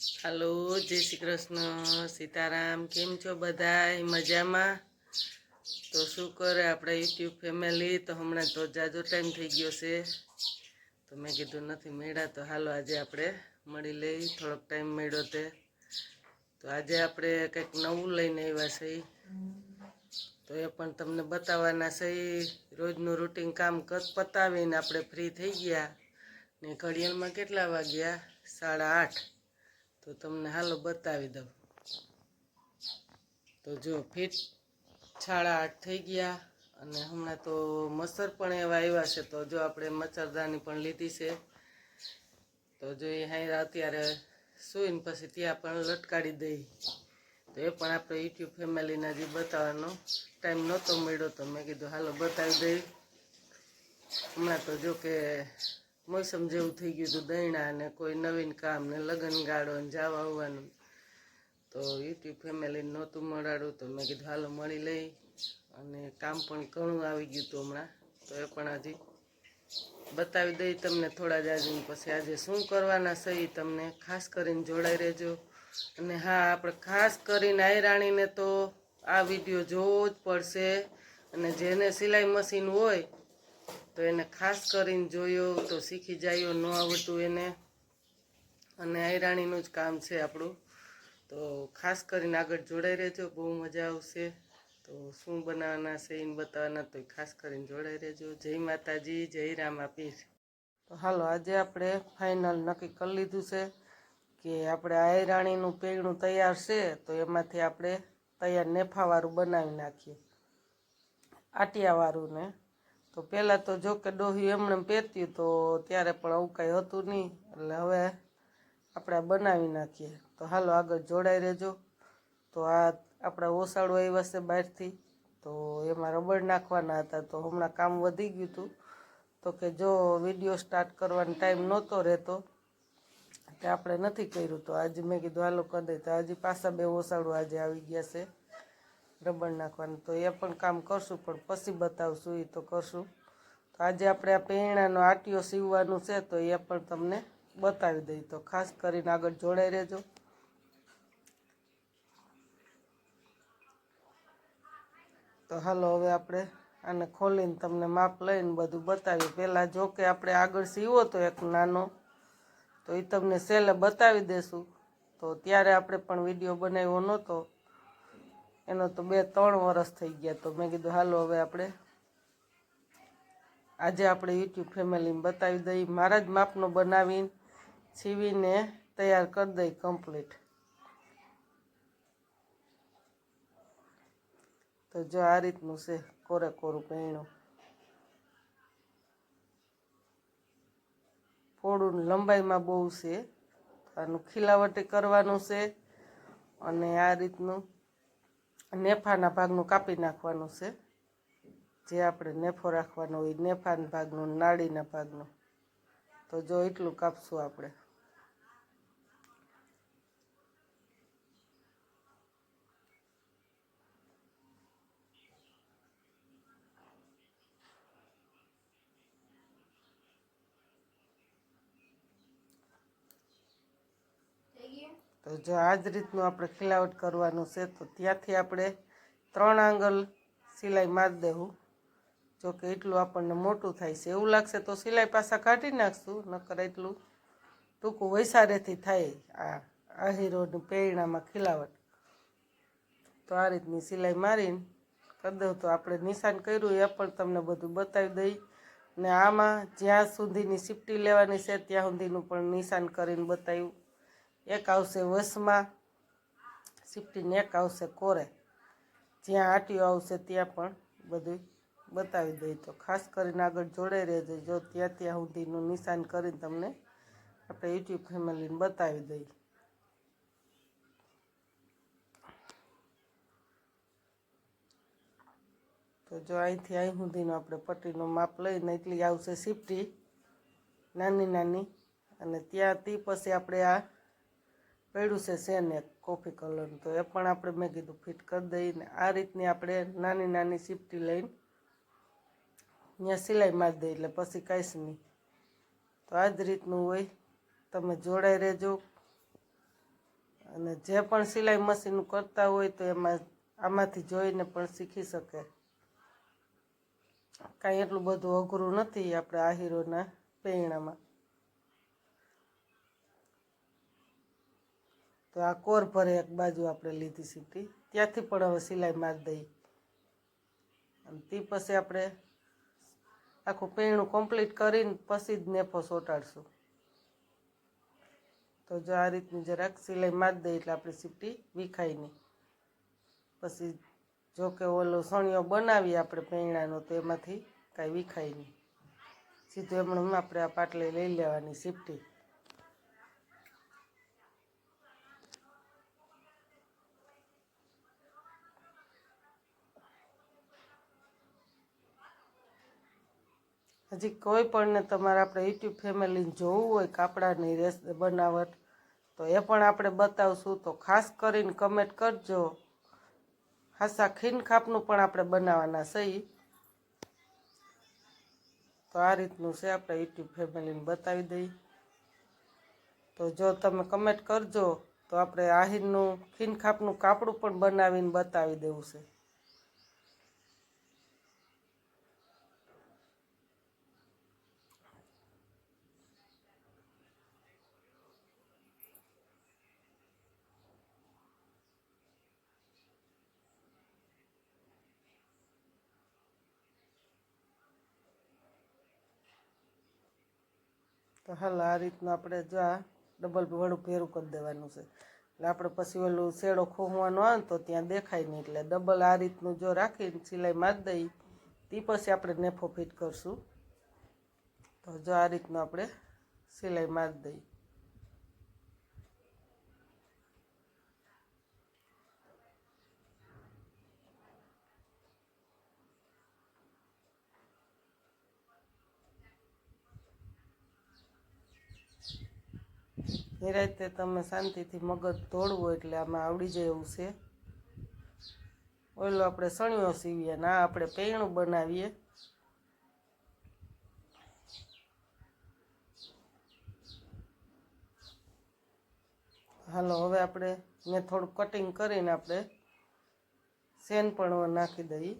Hello जय श्री कृष्ण सीताराम केम छो बधाय मजामा। तो शू करे अपने यूट्यूब फैमिली तो हमने तो जाजो टाइम थी गयो से तो मैं कीधु नहीं मेड़ा तो हालो आज आपणे मळी लई थोड़ोक टाइम मेळ्यो ते तो आज आपणे कंईक नवुं लईने आव्या छे तो ए पण तमने बताववाना छे। रोजनुं रूटीन काम पतावीने आपणे फ्री थई गया ने घड़ियाळमां केटला वाग्या 8:30 तो तमने हालो बतावी दऊं। तो जो फिट 8:30 थई गया अने हमणां तो मच्छर पण एवा आव्या छे तो जो आपणे मच्छरदानी पण लीधी छे तो जो ए हाई अत्यारे सूईने पछी त्यां पण लटकाड़ी दई तो ए पण आपणे यूट्यूब फैमिलीने जे बताववानो टाइम नहोतो मळ्यो तो मैं कीधुं हालो बतावी दई। हमणां तो जो के मौसम जेवुं थई गयुं हतुं दहीणा ने कोई नवीन काम ने लगन गाळो ने जावा आववानुं तो यूट्यूब फैमिली नहोतुं मळाडुं तो मैं कीधुं हालो मळी लई अने काम पण घणुं आवी गयुं हतुं हमणां तो ए पण हजी बतावी दई तमने थोड़ा ज आजीने पछी आजे शुं करवाना छे ई तमने खास करीने जोडाई रहेजो। अने हाँ आपणे खास करीने आयराणीने तो आ विडियो जोवो ज पड़शे अने जेने सिलाई मशीन होय तो एने खास करीने जोयो तो शीखी जायो न आवडतुं एने अने आयराणीनुं ज काम छे आपणुं तो खास करीने आगळ जोडाई रहेजो बहु मजा आवशे। तो शुं बनाववाना छे ईने बताववाना तो खास करीने जोडाई रहेजो। जय माताजी जय रामापीर। तो हालो आजे आपणे फाइनल नक्की करी लीधुं छे के आपणे आयराणीनुं पेयणुं तैयार छे तो एमांथी आपणे तैयार नेफावाळुं बनावी नाखीए आटियावाळुं ने तो पहला तो जो के डोही एमणे પહેરતી तो त्यारे पण आવું कांई हतुं नहीं એટલે હવે આપણે બનાવી નાખીએ। તો હાલો આગળ જોડાઈ રહેજો। તો આ આપણા ઓસાળું આવ્યા છે બહારથી તો એમાં રબર નાખવાના હતા તો હમણાં કામ વધી ગયું હતું તો કે જો વિડીયો સ્ટાર્ટ કરવાનો ટાઈમ નહોતો રહેતો તે આપણે નથી કર્યું તો આજે મેં કીધું હાલો કરી દઈએ તો હજી પાછા 2 ઓસાળું આજે આવી ગયા છે રબર નાખવાનું તો એ પણ કામ કરશું પણ પછી બતાવશું એ તો કરશું। તો આજે આપણે આ પેણાનો આટિયો સીવવાનું છે તો એ પણ તમને बतावी दई तो खास करीने आगळ जोड़ाई रहेजो। तो हालो हवे आपणे आने खोलीने तमने माप लईने बधुं बतावी। पहेला जो के आपणे आगळ सीवो तो एक नानो तो ई तमने सेले बतावी देशुं तो त्यारे आपणे पण विडियो बनाव्यो नहोतो एनो तो 2-3 वर्ष थई गया तो मैं कीधुं हालो हवे आपणे आजे आपणे यूट्यूब फैमिलीने बतावी दई मारा ज मापनो बनावीने सीवीने तैयार कर दई कम्प्लीट। तो जो आ रीतनुं छे कोरे कोरुं पेणुं फोडुं लंबाईमां बहु छे आनुं खिलावटी करवानुं छे अने आ रीतनुं नेफाना भागनुं कापी नाखवानुं छे जे आपणे नेफो राखवानो होय नेफाना भागनुं नाळीना भागनुं तो जो एटलुं कापशुं आपणे। तो जो आज रीतनु आपणे खिलावट करवानुं छे तो त्यांथी आपणे 3 आंगल सिलाई मारी देवुं जो के एटलुं आपणने मोटुं थाय छे एवुं लागशे तो सिलाई पासा काढी नाखशुं नकर एटलुं टूंकું वैसारेथी थाय आ आहीरोनी पेयणामां खिलावट तो आ रीतनी सिलाई मारीने कर दઉં तो आपणे निशान कर्युं ए पण तमने बधुं बतावी दई ने आमां ज्यां सुधीनी सीपटी लेवानी छे त्यां सुधीनुं पण निशान करीने बताव्युं। एक आवशे वशमां सीपटीने एक आवशे कोरे ज्यां आटियो आवशे त्यां पण बधुं बतावी दई तो खास करीने आगळ जोडाई रहेजो जो त्यां सुधीनुं निशान करीने तमने आपणे यूट्यूब फैमिलीने बतावी दई। तो जो અહીંથી અહીં સુધીનું આપણે પટ્ટીનું માપ લઈને એટલી આવશે સીપટી નાની નાની અને ત્યાંથી પછી આપણે આ પડ્યું છે સેનેક કોફી કલરનું તો એ પણ આપણે મેં કીધું ફિટ કરી દઈને આ રીતની આપણે નાની નાની સીપટી લઈને ત્યાં સિલાઈ મારી દઈએ એટલે પછી કાંઈ જ નહીં। તો આ જ રીતનું હોય તમે જોડાઈ રહેજો। અને જે પણ સિલાઈ મશીન કરતા હોય તો એમાં આમાંથી જોઈને પણ શીખી શકે. કાંઈ એટલું બધું અઘરું નથી આપણે આહીરોના પૈણામાં. તો આ કોર ભરે એક બાજુ આપણે લીધી સીટી, ત્યાંથી પણ હવે સિલાઈ મારી દઈએ. અને તે પછી આપણે આખું પૈણું કમ્પ્લીટ કરીને પછી જ નેફો ચોંટાડશું. તો જો આ રીતની જરાક સિલાઈ મારી દઈએ એટલે આપણી સીટી વિખાય નહીં. પછી જો કે ઓલો સણિયો બનાવીએ આપણે પૈણાનો તો એમાંથી કાંઈ વિખાય નહીં. સીધું એમણે આપણે આ પાટલી લઈ લેવાની સીપટી. હજી કોઈ પણને તમારે આપણે યુટ્યુબ ફેમિલીને જોવું હોય કાપડાની બનાવટ તો એ પણ આપણે બતાવશું. તો ખાસ કરીને કમેન્ટ કરજો. ખાસા ખીન ખાપનું પણ આપણે બનાવવાના સહી. તો આ રીતનું છે આપણે યુટ્યુબ ફેમિલીને બતાવી દઈએ. તો જો તમે કમેન્ટ કરજો તો આપણે આહીરનું ખીન ખાપનું કાપડું પણ બનાવીને બતાવી દેવું છે. તો હાલ આ રીતનું આપણે જો આ ડબલ વડું ભેરું કરી દેવાનું છે. એટલે આપણે પછી ઓલું શેડો ખોમવાનો આવે ને તો ત્યાં દેખાય નહીં. એટલે ડબલ આ રીતનું જો રાખીને સિલાઈ મારી દઈ તે પછી આપણે નેફો ફિટ કરશું. તો જો આ રીતનું આપણે સિલાઈ મારી દઈએ. નિરાંતે તમે શાંતિથી મગજ દોડવું એટલે આમાં આવડી જાય એવું છે. ઓલો આપણે સણિયો સીવીએ ને આ આપણે પૈણું બનાવીએ. હાલો હવે આપણે મેં થોડું કટિંગ કરીને આપણે સેન પણ નાખી દઈએ.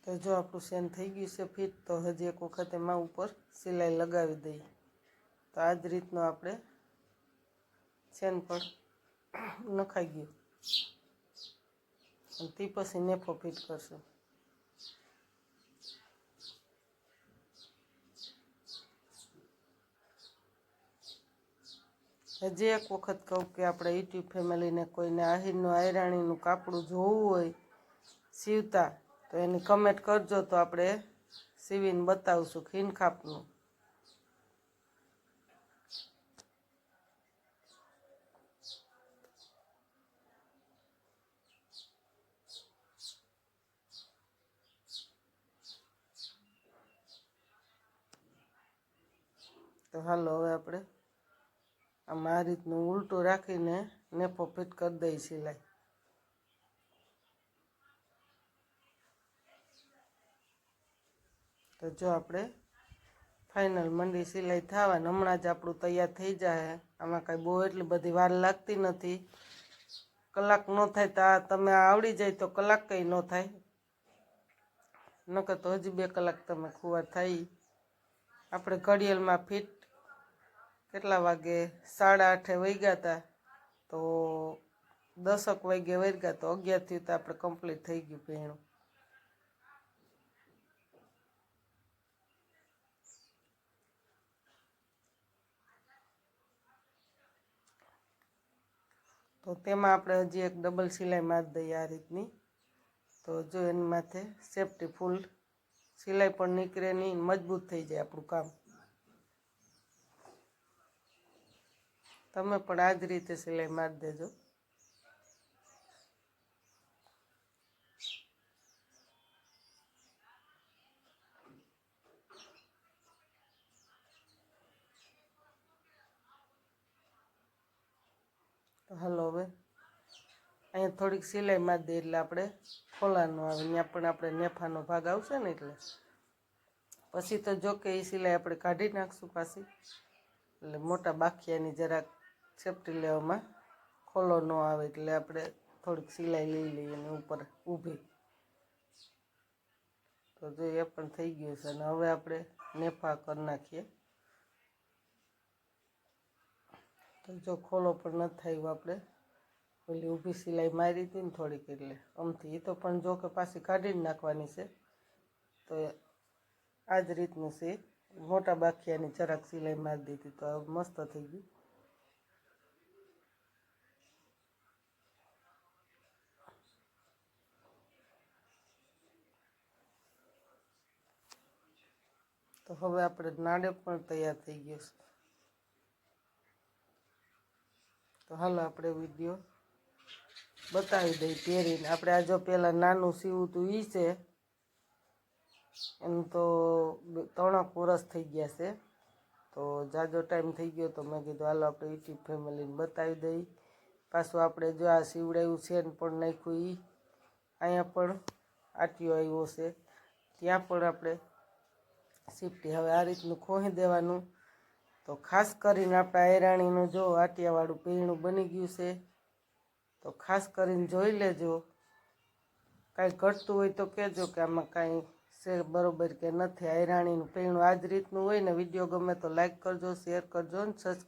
તો જો આપણું સેન થઈ ગયું છે ફિટ. તો હજી એક વખત એમાં ઉપર સિલાઈ લગાવી દઈએ. તો આ જ રીતનું આપણે સેન પણ નખાઈ ગયું. અને તે પછી નેફો ફિટ કરશું. હજી એક વખત કહું કે આપણે યુટ્યુબ ફેમિલીને કોઈને આહીરનું આયરાણીનું કાપડું જોવું હોય સીવતા તો એની કમેન્ટ કરજો. તો આપણે સીવીને બતાવશું ખીન ખાપનું. તો હાલો હવે આપણે આમાં આ રીતનું ઉલટું રાખીને નેફો ફિટ કરી દઈએ સિલાઈ. તો જો આપણે ફાઇનલ મંડી સિલાઈ થવા હમણાં જ આપણું તૈયાર થઈ જાય. આમાં કાંઈ બહુ એટલી બધી વાર લાગતી નથી. કલાક ન થાય તો આ તમે આવડી જાય તો કલાક કંઈ ન થાય. નકર તો હજી 2 કલાક તમે ખુવાર થાય. આપણે ઘડિયાળમાં ફિટ કેટલા વાગે 8:30 વાગ્યા હતા. તો 10 વાગે વાગ્યા તો 11 થયું તો આપણે કમ્પ્લીટ થઈ ગયું પૈણું. તો તેમાં આપણે હજી એક ડબલ સિલાઈ મારી દઈએ આ રીતની. તો જો એની માથે સેફટી ફૂલ સિલાઈ પણ નીકળે નહીં, મજબૂત થઈ જાય આપણું કામ. તમે પણ આ જ રીતે સિલાઈ મારી દેજો. તો હાલો હવે અહીંયા થોડીક સિલાઈ મારી દે એટલે આપણે ખોલાનું આવે, ત્યાં પણ આપણે નેફાનો ભાગ આવશે ને એટલે પછી તો જો કે એ સિલાઈ આપણે કાઢી નાખશું પાછી, એટલે મોટા બાખિયાની જરાક સેફટી લેવામાં ખોલો ન આવે, એટલે આપણે થોડીક સિલાઈ લઈ લઈએ એની ઉપર ઊભી. તો જો એ પણ થઈ ગયું છે અને હવે આપણે નેફા કરી નાખીએ. તો જો ખોલો પણ નથી થયો, આપણે ઓલી ઊભી સિલાઈ મારી હતી ને થોડીક, એટલે આમથી એ તો પણ જો કે પાછી કાઢી જ નાખવાની છે. તો આ જ રીતનું છે, મોટા બાખિયાની જરાક સિલાઈ મારી દીધી તો હવે મસ્ત થઈ ગયું. તો હવે આપણે નાડે પણ તૈયાર થઈ ગયો છે. તો હાલો આપણે વિડીયો બતાવી દઈએ પહેરીને. આપણે આ જો પહેલાં નાનું સીવું હતું એ છે, એમ તો 3 વર્ષ થઈ ગયા છે. તો જાજો ટાઈમ થઈ ગયો તો મેં કીધું હાલો આપણે યુટ્યુબ ફેમિલીને બતાવી દઈએ. પાછું આપણે જો આ સીવડાયું છે ને પણ નાખ્યું એ અહીંયા પણ આટીઓ આવ્યો છે, ત્યાં પણ આપણે સીપટી હવે આ રીતનું ખોઈ દેવાનું. તો ખાસ કરીને આપણે આયરાણીનું જો આટિયાવાળું પીણું બની ગયું છે, તો ખાસ કરીને જોઈ લેજો. કાંઈ ઘટતું હોય તો કહેજો કે આમાં કાંઈ છે બરોબર કે નથી. આયરાણીનું પીણું આ જ રીતનું હોય ને. વિડીયો ગમે તો લાઈક કરજો, શેર કરજો અને સબસ્ક્રાઈબ